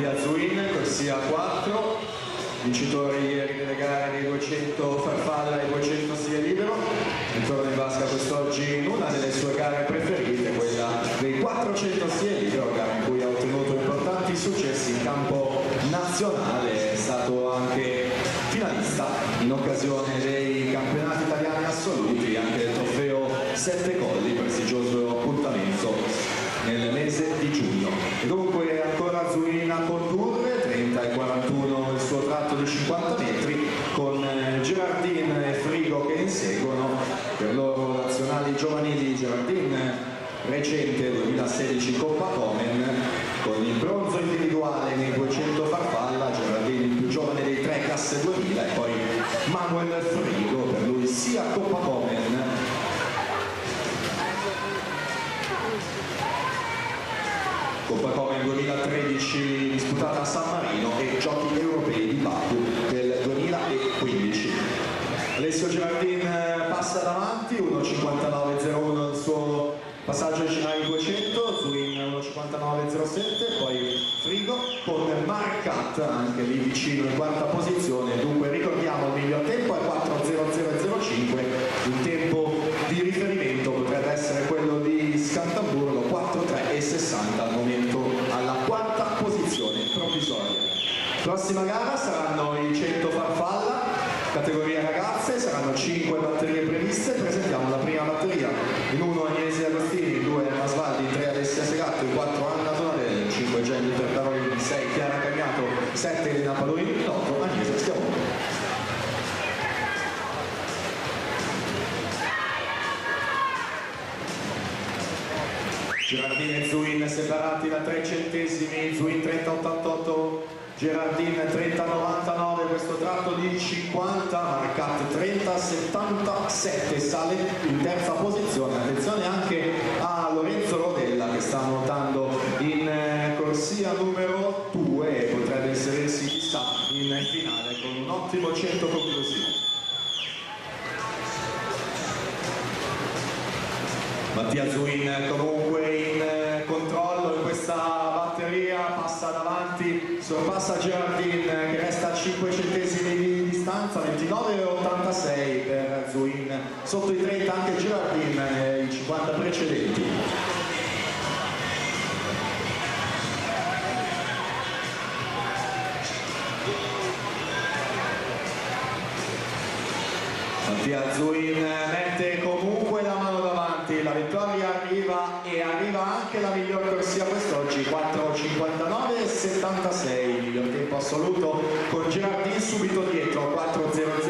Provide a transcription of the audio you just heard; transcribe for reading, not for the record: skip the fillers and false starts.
Mattia Zuin, corsia 4, vincitore ieri delle gare dei 200 farfalla e 200 stile libero, ritorna in vasca quest'oggi in una delle sue gare preferite, quella dei 400 stile libero, gara in cui ha ottenuto importanti successi in campo nazionale, è stato anche finalista in occasione dei campionati italiani assoluti, anche del trofeo Sette Colli, prestigioso appuntamento nel mese di giugno. E dunque ancora Zuin a condurre, 30 e 41 il suo tratto di 50 metri, con Gerardin e Frigo che inseguono. Per loro nazionali giovanili, Gerardin recente 2016 Coppa Komen, con il bronzo individuale nei 200 farfalla, Gerardin il più giovane dei tre classe 2000, e poi Manuel Frigo, per lui sia Coppa Komen Coppa Komen 2013 disputata a San Marino e Giochi Europei di Baku del 2015. Alessio Gerardin passa davanti, 1.59.01 il suo passaggio ai scenari 200, Zuin 1.59.07, poi Frigo con Marcat anche lì vicino in quarta posizione. Dunque ricordiamo il miglior tempo è 4.00.05, il tempo di riferimento potrebbe essere quello di Scantamburlo, 4.3.60 al momento alla quarta posizione provvisoria. Prossima gara saranno i 100 farfalla, categoria ragazze, saranno 5 batterie previste. Presentiamo la prima batteria: in 1 Agnesi Agostini, 2 Emma Svaldi, 3 Alessia Segatto, in 4 Anna Donatelli, 5 Jennifer Tarolini, 6 Chiara Cagnato, 7 Elena Padorini, 8 Agnese Schiavone. Gerardin e Zuin separati da 3 centesimi, Zuin 30.88, Gerardin 30.99, questo tratto di 50, Marcat 30.77, sale in terza posizione. Attenzione anche a Lorenzo Rodella che sta nuotando in corsia numero 2 e potrebbe inserirsi chissà in finale con un ottimo 100 conclusivo. Mattia Zuin comunque in controllo in questa batteria, passa davanti, sorpassa Gerardin che resta a 5 centesimi di distanza, 29,86 per Zuin, sotto i 30 anche Gerardin i 50 precedenti. Mattia Zuin mette comunque la mano davanti, la vittoria arriva e arriva anche la miglior corsia quest'oggi, 4.59.76, miglior tempo assoluto con Gerardin subito dietro, 4.00.